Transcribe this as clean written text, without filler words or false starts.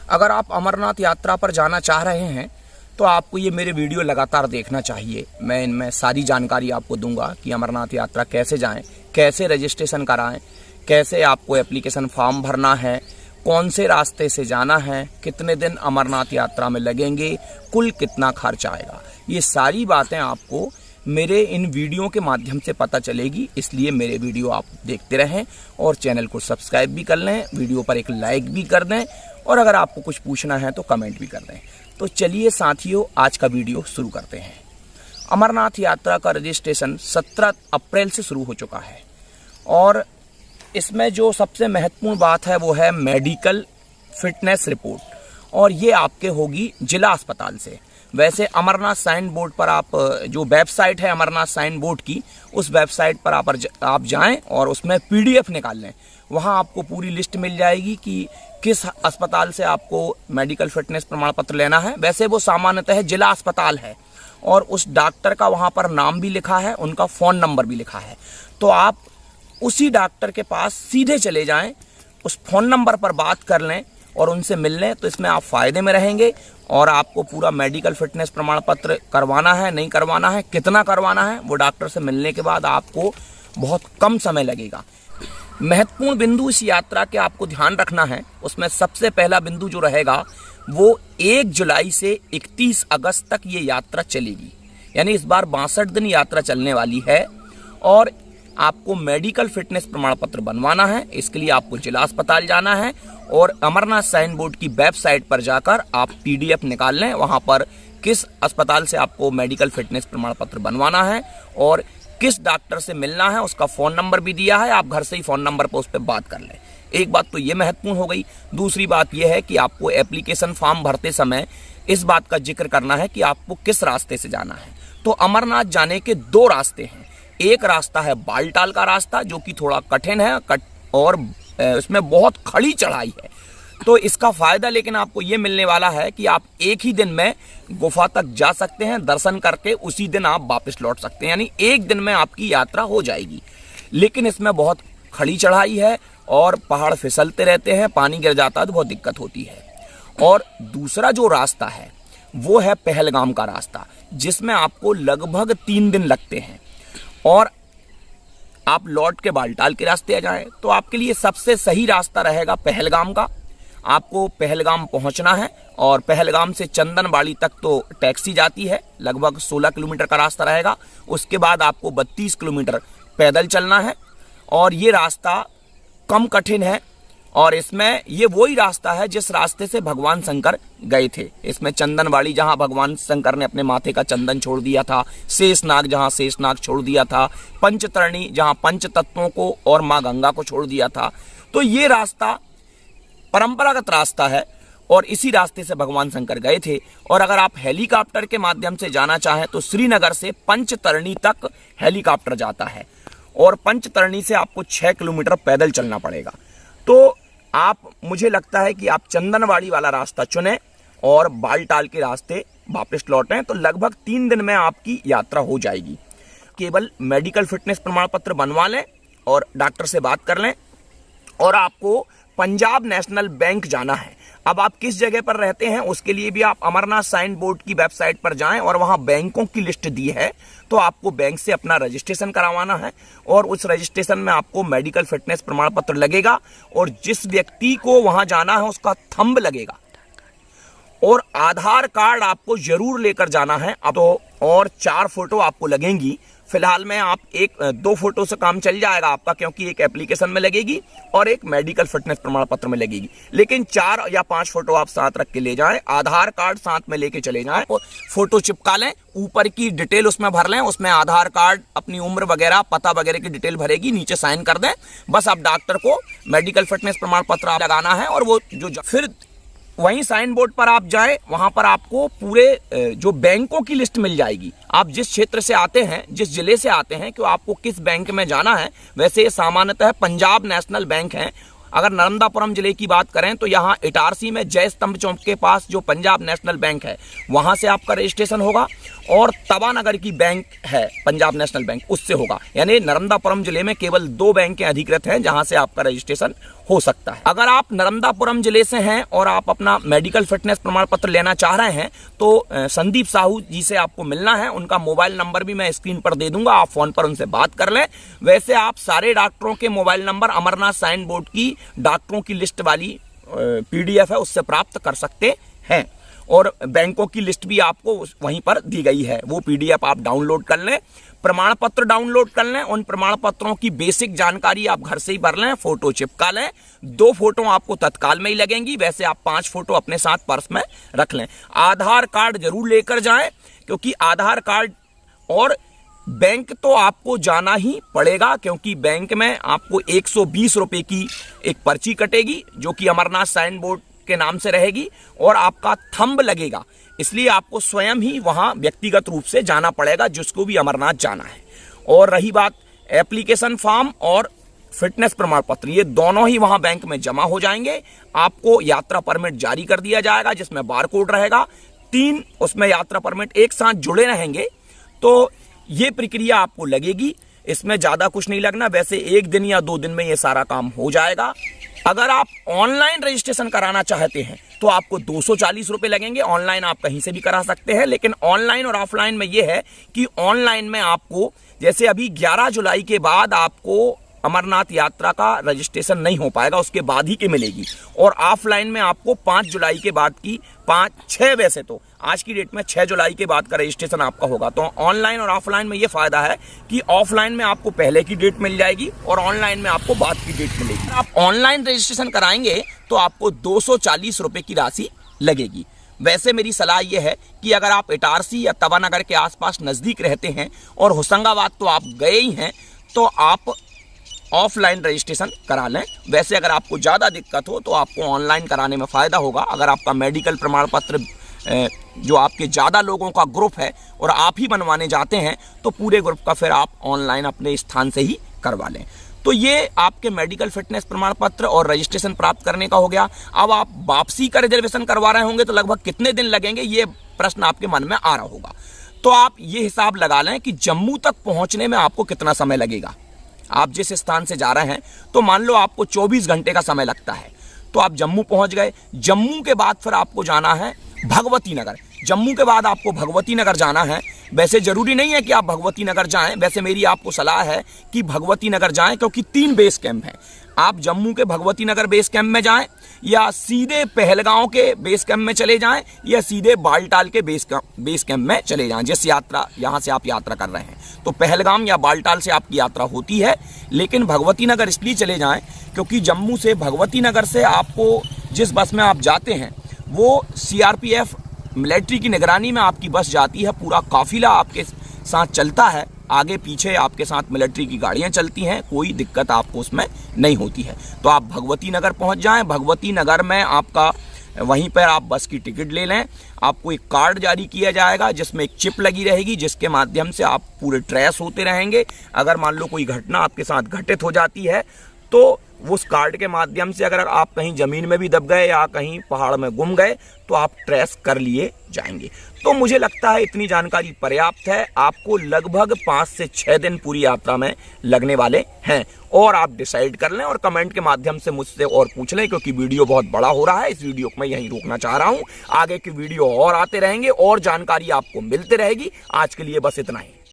अगर आप अमरनाथ यात्रा पर जाना चाह रहे हैं तो आपको ये मेरे वीडियो लगातार देखना चाहिए। मैं इनमें सारी जानकारी आपको दूंगा कि अमरनाथ यात्रा कैसे जाएं, कैसे रजिस्ट्रेशन कराएं, कैसे आपको एप्लीकेशन फॉर्म भरना है, कौन से रास्ते से जाना है, कितने दिन अमरनाथ यात्रा में लगेंगे, कुल कितना खर्च आएगा। ये सारी बातें आपको मेरे इन वीडियो के माध्यम से पता चलेगी। इसलिए मेरे वीडियो आप देखते रहें और चैनल को सब्सक्राइब भी कर लें, वीडियो पर एक लाइक भी कर दें और अगर आपको कुछ पूछना है तो कमेंट भी कर दें। तो चलिए साथियों, आज का वीडियो शुरू करते हैं। अमरनाथ यात्रा का रजिस्ट्रेशन 17 अप्रैल से शुरू हो चुका है और इसमें जो सबसे महत्वपूर्ण बात है वो है मेडिकल फिटनेस रिपोर्ट, और ये आपके होगी जिला अस्पताल से। वैसे अमरनाथ साइन बोर्ड पर आप जो वेबसाइट है अमरनाथ साइन बोर्ड की, उस वेबसाइट पर आप जाएं और उसमें PDF निकाल लें। वहां आपको पूरी लिस्ट मिल जाएगी कि किस अस्पताल से आपको मेडिकल फिटनेस प्रमाण पत्र लेना है। वैसे वो सामान्यतः जिला अस्पताल है और उस डॉक्टर का वहां पर नाम भी लिखा है, उनका फ़ोन नंबर भी लिखा है। तो आप उसी डॉक्टर के पास सीधे चले जाएं, उस फ़ोन नंबर पर बात कर लें और उनसे मिल लें। तो इसमें आप फ़ायदे में रहेंगे और आपको पूरा मेडिकल फिटनेस प्रमाण पत्र करवाना है, नहीं करवाना है, कितना करवाना है, वो डॉक्टर से मिलने के बाद आपको बहुत कम समय लगेगा। महत्वपूर्ण बिंदु इस यात्रा के आपको ध्यान रखना है, उसमें सबसे पहला बिंदु जो रहेगा वो 1 जुलाई से 31 अगस्त तक ये यात्रा चलेगी। यानी इस बार 62 दिन यात्रा चलने वाली है और आपको मेडिकल फिटनेस प्रमाण पत्र बनवाना है। इसके लिए आपको जिला अस्पताल जाना है और अमरनाथ साइन बोर्ड की वेबसाइट पर जाकर आप PDF निकाल लें। वहां पर किस अस्पताल से आपको मेडिकल फिटनेस प्रमाण पत्र बनवाना है और किस डॉक्टर से मिलना है, उसका फ़ोन नंबर भी दिया है। आप घर से ही फ़ोन नंबर पर उस पर बात कर लें। एक बात तो ये महत्वपूर्ण हो गई। दूसरी बात यह है कि आपको एप्लीकेशन फॉर्म भरते समय इस बात का जिक्र करना है कि आपको किस रास्ते से जाना है। तो अमरनाथ जाने के 2 रास्ते हैं। एक रास्ता है बालटाल का रास्ता, जो कि थोड़ा कठिन है और उसमें बहुत खड़ी चढ़ाई है। तो इसका फायदा लेकिन आपको ये मिलने वाला है कि आप एक ही दिन में गुफा तक जा सकते हैं, दर्शन करके उसी दिन आप वापस लौट सकते हैं। यानी एक दिन में आपकी यात्रा हो जाएगी। लेकिन इसमें बहुत खड़ी चढ़ाई है और पहाड़ फिसलते रहते हैं, पानी गिर जाता है तो बहुत दिक्कत होती है। और दूसरा जो रास्ता है वो है पहलगाम का रास्ता, जिसमें आपको लगभग 3 दिन लगते हैं और आप लौट के बालटाल के रास्ते आ जाएं तो आपके लिए सबसे सही रास्ता रहेगा पहलगाम का। आपको पहलगाम पहुंचना है और पहलगाम से चंदनबाड़ी तक तो टैक्सी जाती है, लगभग 16 किलोमीटर का रास्ता रहेगा। उसके बाद आपको 32 किलोमीटर पैदल चलना है और ये रास्ता कम कठिन है और इसमें ये वही रास्ता है जिस रास्ते से भगवान शंकर गए थे। इसमें चंदनबाड़ी जहां भगवान शंकर ने अपने माथे का चंदन छोड़ दिया था, शेषनाग जहां शेषनाग छोड़ दिया था, पंचतरणी जहां पंच तत्वों को और माँ गंगा को छोड़ दिया था। तो ये रास्ता परंपरागत रास्ता है और इसी रास्ते से भगवान शंकर गए थे। और अगर आप हेलीकॉप्टर के माध्यम से जाना चाहें तो श्रीनगर से पंचतरणी तक हेलीकॉप्टर जाता है और पंचतरणी से आपको 6 किलोमीटर पैदल चलना पड़ेगा। तो मुझे लगता है कि आप चंदनबाड़ी वाला रास्ता चुनें और बालटाल के रास्ते वापस लौटें तो लगभग 3 दिन में आपकी यात्रा हो जाएगी। केवल मेडिकल फिटनेस प्रमाण पत्र बनवा लें और डॉक्टर से बात कर लें। और आपको पंजाब नेशनल बैंक जाना है। अब आप किस जगह पर रहते हैं उसके लिए भी आप अमरनाथ साइन बोर्ड की वेबसाइट पर जाएं और वहां बैंकों की लिस्ट दी है। तो आपको बैंक से अपना रजिस्ट्रेशन करवाना है और उस रजिस्ट्रेशन में आपको मेडिकल फिटनेस प्रमाण पत्र लगेगा और जिस व्यक्ति को वहां जाना है उसका थंब लगेगा और आधार कार्ड आपको जरूर लेकर जाना है। अब तो और 4 फोटो आपको लगेंगी। फिलहाल में आप 2 फोटो से काम चल जाएगा आपका, क्योंकि एक एप्लीकेशन में लगेगी और एक मेडिकल फिटनेस प्रमाण पत्र में लगेगी। लेकिन 4 या 5 फोटो आप साथ रख के ले जाएं, आधार कार्ड साथ में लेके चले जाएं और फोटो चिपका लें, ऊपर की डिटेल उसमें भर लें, उसमें आधार कार्ड, अपनी उम्र वगैरह, पता वगैरह की डिटेल भरेगी, नीचे साइन कर दें। बस आप डॉक्टर को मेडिकल फिटनेस प्रमाण पत्र लगाना है और वो फिर वहीं साइन बोर्ड पर आप जाएं, वहां पर आपको पूरे जो बैंकों की लिस्ट मिल जाएगी। आप जिस क्षेत्र से आते हैं, जिस जिले से आते हैं, कि आपको किस बैंक में जाना है। वैसे ये सामान्यतः पंजाब नेशनल बैंक है। अगर नर्मदापुरम जिले की बात करें तो यहाँ इटारसी में जय स्तंभ चौक के पास जो पंजाब नेशनल बैंक है वहां से आपका रजिस्ट्रेशन होगा और तवानगर की बैंक है पंजाब नेशनल बैंक, उससे होगा। यानी नर्मदापुरम जिले में केवल 2 बैंकें अधिकृत हैं जहां से आपका रजिस्ट्रेशन हो सकता है। अगर आप नर्मदापुरम जिले से हैं और आप अपना मेडिकल फिटनेस प्रमाण पत्र लेना चाह रहे हैं तो संदीप साहू जी से आपको मिलना है। उनका मोबाइल नंबर भी मैं स्क्रीन पर दे दूंगा, आप फोन पर उनसे बात कर लें। वैसे आप सारे डॉक्टरों के mobile number Amarnath sign board की डॉक्टरों की लिस्ट वाली PDF है उससे प्राप्त कर सकते हैं, और बैंकों की लिस्ट भी आपको वहीं पर दी गई है, वो PDF आप डाउनलोड कर लें। प्रमाण पत्र डाउनलोड कर लें, उन प्रमाण पत्रों की बेसिक जानकारी आप घर से ही भर लें, फोटो चिपका लें। 2 फोटो आपको तत्काल में ही लगेंगी, वैसे आप 5 फोटो अपने साथ पर्स में रख लें। आधार कार्ड जरूर लेकर जाएं, क्योंकि आधार कार्ड, और बैंक तो आपको जाना ही पड़ेगा, क्योंकि बैंक में आपको 120 रुपए की एक पर्ची कटेगी जो कि अमरनाथ साइन बोर्ड के नाम से रहेगी, और आपका थंब लगेगा, इसलिए आपको स्वयं ही वहां व्यक्तिगत रूप से जाना पड़ेगा जिसको भी अमरनाथ जाना है। और रही बात एप्लीकेशन फॉर्म और फिटनेस प्रमाण पत्र, ये दोनों ही वहां बैंक में जमा हो जाएंगे। आपको यात्रा परमिट जारी कर दिया जाएगा जिसमें बारकोड रहेगा, 3 उसमें यात्रा परमिट एक साथ जुड़े रहेंगे। तो ये प्रक्रिया आपको लगेगी, इसमें ज्यादा कुछ नहीं लगना, वैसे 1 दिन या 2 दिन में ये सारा काम हो जाएगा। अगर आप ऑनलाइन रजिस्ट्रेशन कराना चाहते हैं तो आपको 240 रुपए लगेंगे। ऑनलाइन आप कहीं से भी करा सकते हैं, लेकिन ऑनलाइन और ऑफलाइन में यह है कि ऑनलाइन में आपको, जैसे अभी 11 जुलाई के बाद आपको अमरनाथ यात्रा का रजिस्ट्रेशन नहीं हो पाएगा, उसके बाद ही के मिलेगी, और ऑफलाइन में आपको 5 जुलाई के बाद की 5-6 वैसे तो आज की डेट में 6 जुलाई के बाद का रजिस्ट्रेशन आपका होगा। तो ऑनलाइन और ऑफलाइन में ये फायदा है कि ऑफलाइन में आपको पहले की डेट मिल जाएगी और ऑनलाइन में आपको बाद की डेट मिलेगी। आप ऑनलाइन रजिस्ट्रेशन कराएंगे तो आपको 240 रुपए की राशि लगेगी। वैसे मेरी सलाह यह है कि अगर आप इटारसी या तवानगर के आसपास नजदीक रहते हैं और होशंगाबाद तो आप गए ही हैं, तो आप ऑफलाइन रजिस्ट्रेशन करा लें। वैसे अगर आपको ज़्यादा दिक्कत हो तो आपको ऑनलाइन कराने में फ़ायदा होगा। अगर आपका मेडिकल प्रमाण पत्र जो आपके ज़्यादा लोगों का ग्रुप है और आप ही बनवाने जाते हैं, तो पूरे ग्रुप का फिर आप ऑनलाइन अपने स्थान से ही करवा लें। तो ये आपके मेडिकल फिटनेस प्रमाण पत्र और रजिस्ट्रेशन प्राप्त करने का हो गया। अब आप वापसी का रिजर्वेशन करवा रहे होंगे तो लगभग कितने दिन लगेंगे, ये प्रश्न आपके मन में आ रहा होगा। तो आप ये हिसाब लगा लें कि जम्मू तक पहुँचने में आपको कितना समय लगेगा। आप जिस स्थान से जा रहे हैं, तो मान लो आपको 24 घंटे का समय लगता है, तो आप जम्मू पहुंच गए। जम्मू के बाद फिर आपको जाना है भगवती नगर। जम्मू के बाद आपको भगवती नगर जाना है। वैसे जरूरी नहीं है कि आप भगवती नगर जाएं, वैसे मेरी आपको सलाह है कि भगवती नगर जाएं, क्योंकि 3 बेस कैंप हैं। आप जम्मू के भगवती नगर बेस कैंप में जाएं, या सीधे पहलगांव के बेस कैंप में चले जाएं, या सीधे बालटाल के बेस कैंप में चले जाएं। जिस यात्रा यहाँ से आप यात्रा कर रहे हैं, तो पहलगाम या बालटाल से आपकी यात्रा होती है, लेकिन भगवती नगर इसलिए चले जाएं क्योंकि जम्मू से भगवती नगर से आपको जिस बस में आप जाते हैं वो CRPF मिलिट्री की निगरानी में आपकी बस जाती है। पूरा काफिला आपके साथ चलता है, आगे पीछे आपके साथ मिलिट्री की गाड़ियां चलती हैं, कोई दिक्कत आपको उसमें नहीं होती है। तो आप भगवती नगर पहुंच जाएं। भगवती नगर में आपका वहीं पर आप बस की टिकट ले लें। आपको एक कार्ड जारी किया जाएगा जिसमें एक चिप लगी रहेगी, जिसके माध्यम से आप पूरे ट्रेस होते रहेंगे। अगर मान लो कोई घटना आपके साथ घटित हो जाती है तो उस कार्ड के माध्यम से अगर आप कहीं जमीन में भी दब गए या कहीं पहाड़ में गुम गए तो आप ट्रेस कर लिए जाएंगे। तो मुझे लगता है इतनी जानकारी पर्याप्त है। आपको लगभग 5 से 6 दिन पूरी यात्रा में लगने वाले हैं, और आप डिसाइड कर लें और कमेंट के माध्यम से मुझसे और पूछ लें, क्योंकि वीडियो बहुत बड़ा हो रहा है। इस वीडियो को मैं यहीं रोकना चाह रहा हूं। आगे की वीडियो और आते रहेंगे और जानकारी आपको मिलती रहेगी। आज के लिए बस इतना ही।